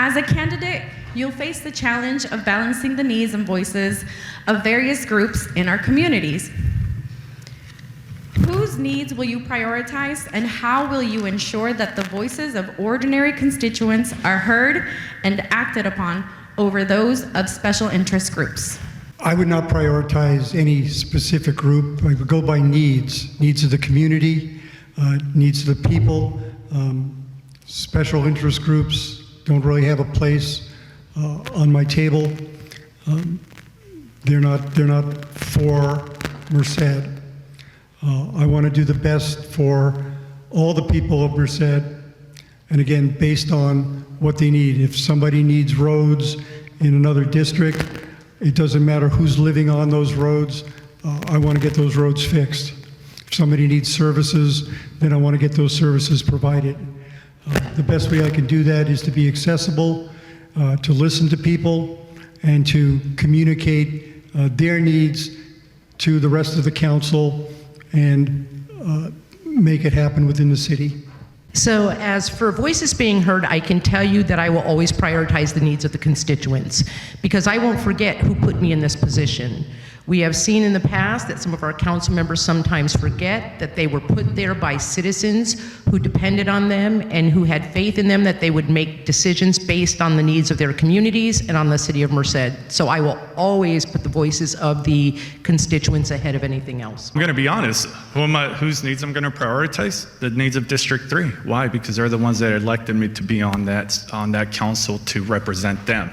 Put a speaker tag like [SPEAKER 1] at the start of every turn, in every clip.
[SPEAKER 1] As a candidate, you'll face the challenge of balancing the needs and voices of various groups in our communities. Whose needs will you prioritize, and how will you ensure that the voices of ordinary constituents are heard and acted upon over those of special interest groups?
[SPEAKER 2] I would not prioritize any specific group. I would go by needs of the community, needs of the people. Special interest groups don't really have a place on my table. They're not for Merced. I want to do the best for all the people of Merced, and again, based on what they need. If somebody needs roads in another district, it doesn't matter who's living on those roads. I want to get those roads fixed. If somebody needs services, then I want to get those services provided. The best way I can do that is to be accessible, to listen to people, and to communicate their needs to the rest of the council and make it happen within the city.
[SPEAKER 3] So as for voices being heard, I can tell you that I will always prioritize the needs of the constituents, because I won't forget who put me in this position. We have seen in the past that some of our council members sometimes forget that they were put there by citizens who depended on them and who had faith in them that they would make decisions based on the needs of their communities and on the city of Merced. So I will always put the voices of the constituents ahead of anything else.
[SPEAKER 4] I'm going to be honest. Whose needs I'm going to prioritize? The needs of District 3. Why? Because they're the ones that elected me to be on that council to represent them.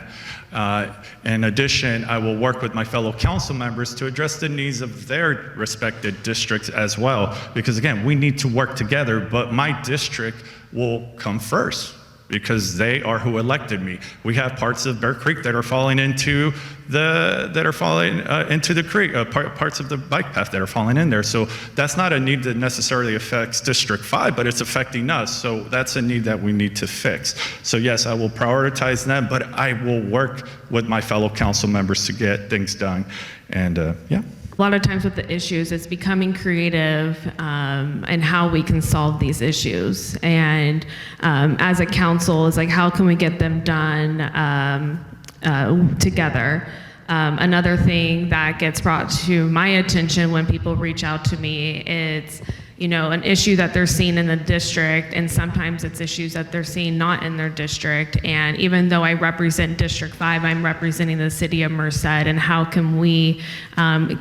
[SPEAKER 4] In addition, I will work with my fellow council members to address the needs of their respected districts as well. Because again, we need to work together, but my district will come first because they are who elected me. We have parts of Bear Creek that are falling into the creek, parts of the bike path that are falling in there. So that's not a need that necessarily affects District 5, but it's affecting us. So that's a need that we need to fix. So yes, I will prioritize them, but I will work with my fellow council members to get things done. And yeah.
[SPEAKER 5] A lot of times with the issues, it's becoming creative and how we can solve these issues. And as a council, it's like, how can we get them done together? Another thing that gets brought to my attention when people reach out to me, it's an issue that they're seeing in the district, and sometimes it's issues that they're seeing not in their district. And even though I represent District 5, I'm representing the city of Merced, and how can we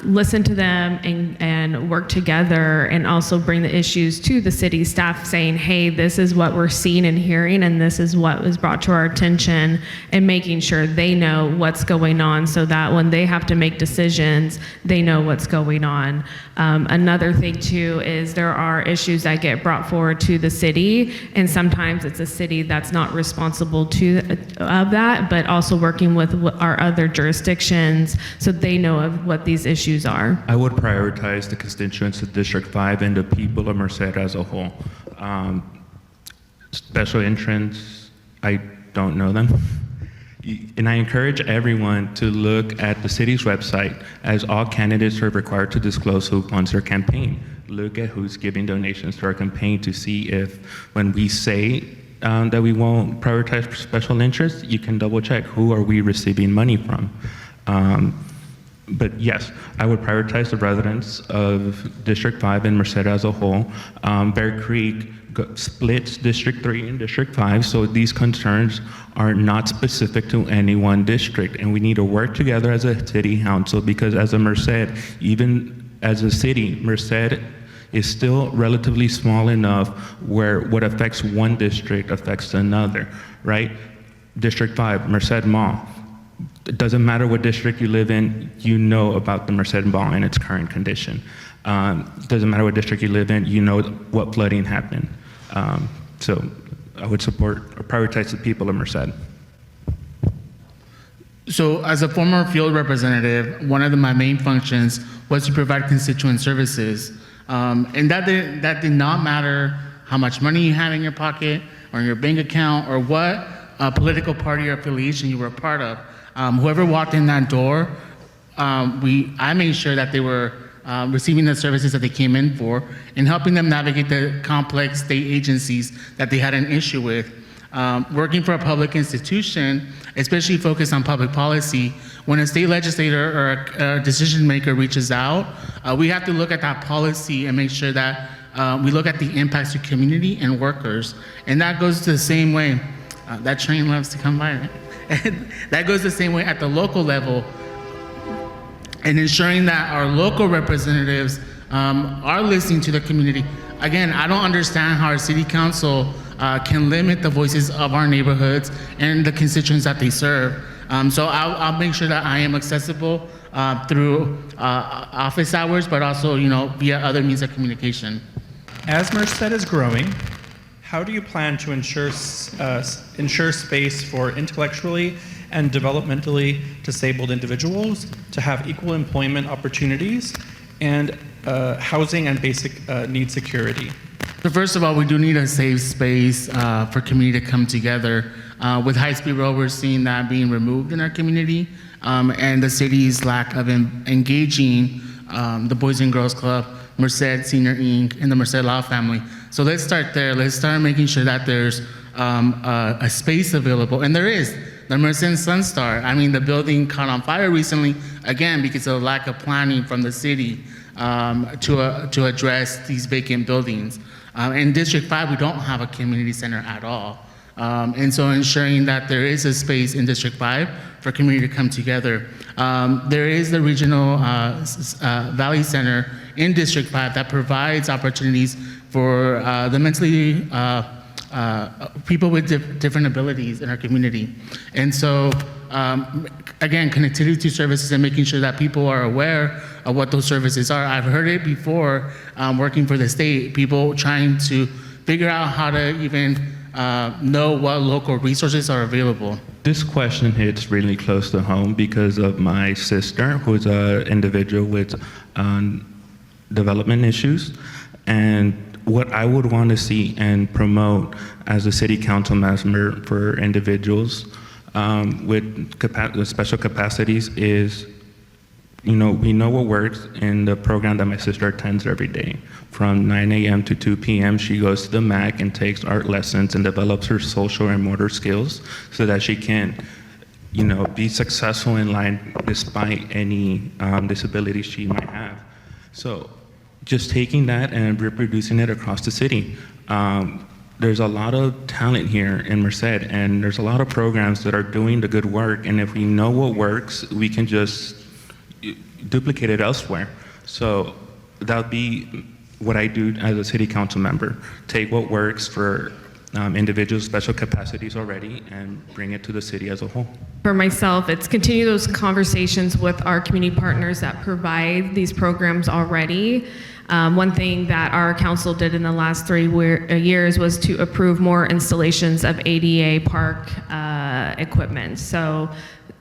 [SPEAKER 5] listen to them and work together, and also bring the issues to the city staff saying, hey, this is what we're seeing and hearing, and this is what was brought to our attention, and making sure they know what's going on so that when they have to make decisions, they know what's going on. Another thing too is there are issues that get brought forward to the city, and sometimes it's a city that's not responsible of that, but also working with our other jurisdictions so they know of what these issues are.
[SPEAKER 6] I would prioritize the constituents of District 5 and the people of Merced as a whole. Special interests, I don't know them. And I encourage everyone to look at the city's website, as all candidates are required to disclose who funds their campaign. Look at who's giving donations to our campaign to see if, when we say that we won't prioritize special interests, you can double check who are we receiving money from. But yes, I would prioritize the residents of District 5 and Merced as a whole. Bear Creek splits District 3 and District 5, so these concerns are not specific to any one district, and we need to work together as a city council, because as a Merced, even as a city, Merced is still relatively small enough where what affects one district affects another, right? District 5, Merced Mall. It doesn't matter what district you live in, you know about the Merced Mall and its current condition. It doesn't matter what district you live in, you know what flooding happened. So I would support or prioritize the people of Merced.
[SPEAKER 7] So as a former field representative, one of my main functions was to provide constituent services. And that did not matter how much money you had in your pocket or in your bank account or what political party or affiliation you were a part of. Whoever walked in that door, I made sure that they were receiving the services that they came in for, and helping them navigate the complex state agencies that they had an issue with. Working for a public institution, especially focused on public policy, when a state legislator or a decision maker reaches out, we have to look at that policy and make sure that we look at the impacts to community and workers. And that goes the same way. That train loves to come by, right? And that goes the same way at the local level, and ensuring that our local representatives are listening to the community. Again, I don't understand how our city council can limit the voices of our neighborhoods and the constituents that they serve. So I'll make sure that I am accessible through office hours, but also, via other means of communication.
[SPEAKER 8] As Merced is growing, how do you plan to ensure space for intellectually and developmentally disabled individuals to have equal employment opportunities and housing and basic need security?
[SPEAKER 7] So first of all, we do need a safe space for community to come together. With high-speed rail, we're seeing that being removed in our community, and the city's lack of engaging the Boys and Girls Club, Merced Senior Inc., and the Merced Law Family. So let's start there. Let's start making sure that there's a space available, and there is. The Merced Sunstar, the building caught on fire recently, again, because of lack of planning from the city to address these vacant buildings. In District 5, we don't have a community center at all. And so ensuring that there is a space in District 5 for community to come together. There is the Regional Valley Center in District 5 that provides opportunities for the mentally people with different abilities in our community. And so, again, connectivity to services and making sure that people are aware of what those services are. I've heard it before working for the state, people trying to figure out how to even know what local resources are available.
[SPEAKER 6] This question hits really close to home because of my sister, who's an individual with development issues. And what I would want to see and promote as a city council member for individuals with special capacities is, we know what works in the program that my sister attends every day. From 9 a.m. to 2 p.m., she goes to the MAC and takes art lessons and develops her social and motor skills so that she can, be successful in life despite any disabilities she might have. So just taking that and reproducing it across the city. There's a lot of talent here in Merced, and there's a lot of programs that are doing the good work, and if we know what works, we can just duplicate it elsewhere. So that would be what I do as a city council member. Take what works for individuals' special capacities already and bring it to the city as a whole.
[SPEAKER 5] For myself, it's continue those conversations with our community partners that provide these programs already. One thing that our council did in the last 3 years was to approve more installations of ADA park equipment. So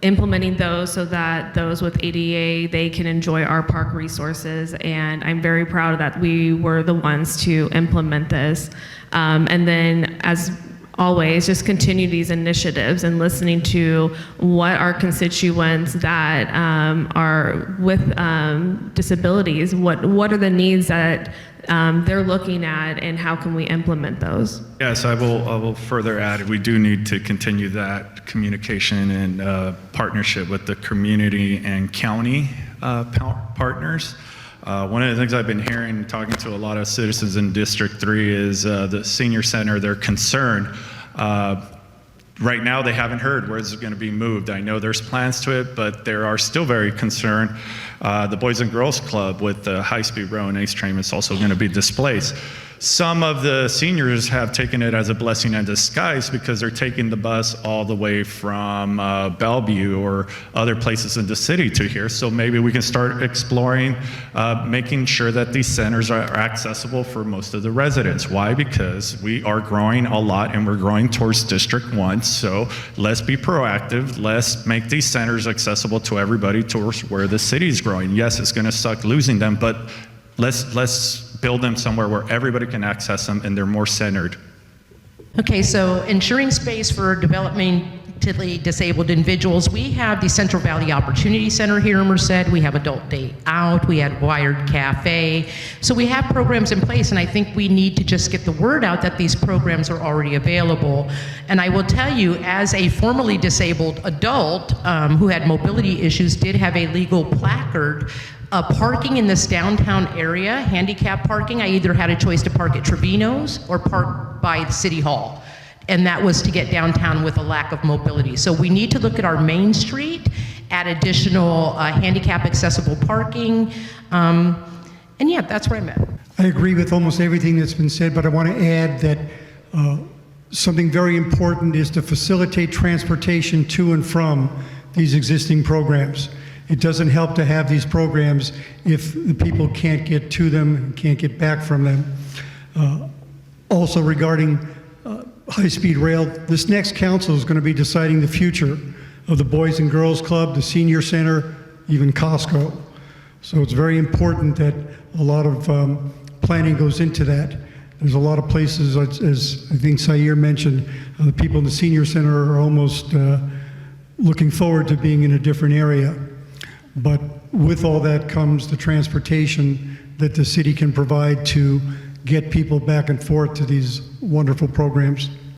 [SPEAKER 5] implementing those so that those with ADA, they can enjoy our park resources. And I'm very proud that we were the ones to implement this. And then, as always, just continue these initiatives and listening to what our constituents that are with disabilities, what are the needs that they're looking at, and how can we implement those?
[SPEAKER 4] Yes, I will further add, we do need to continue that communication and partnership with the community and county partners. One of the things I've been hearing, talking to a lot of citizens in District 3 is the senior center, they're concerned. Right now, they haven't heard where it's going to be moved. I know there's plans to it, but they are still very concerned. The Boys and Girls Club with the high-speed rail and ACE train is also going to be displaced. Some of the seniors have taken it as a blessing in disguise because they're taking the bus all the way from Bellevue or other places in the city to here. So maybe we can start exploring making sure that these centers are accessible for most of the residents. Why? Because we are growing a lot and we're growing towards District 1. So let's be proactive. Let's make these centers accessible to everybody towards where the city is growing. Yes, it's going to suck losing them, but let's build them somewhere where everybody can access them and they're more centered.
[SPEAKER 3] Okay, so ensuring space for developing mentally disabled individuals, we have the Central Valley Opportunity Center here in Merced. We have Adult Day Out. We had Wired Cafe. So we have programs in place, and I think we need to just get the word out that these programs are already available. And I will tell you, as a formerly disabled adult who had mobility issues, did have a legal placard. Parking in this downtown area, handicap parking, I either had a choice to park at Trevino's or park by the City Hall. And that was to get downtown with a lack of mobility. So we need to look at our main street, add additional handicap accessible parking. And yeah, that's where I'm at.
[SPEAKER 2] I agree with almost everything that's been said, but I want to add that something very important is to facilitate transportation to and from these existing programs. It doesn't help to have these programs if the people can't get to them and can't get back from them. Also regarding high-speed rail, this next council is going to be deciding the future of the Boys and Girls Club, the Senior Center, even Costco. So it's very important that a lot of planning goes into that. There's a lot of places, as I think Sayer mentioned, the people in the Senior Center are almost looking forward to being in a different area. But with all that comes the transportation that the city can provide to get people back and forth to these wonderful programs.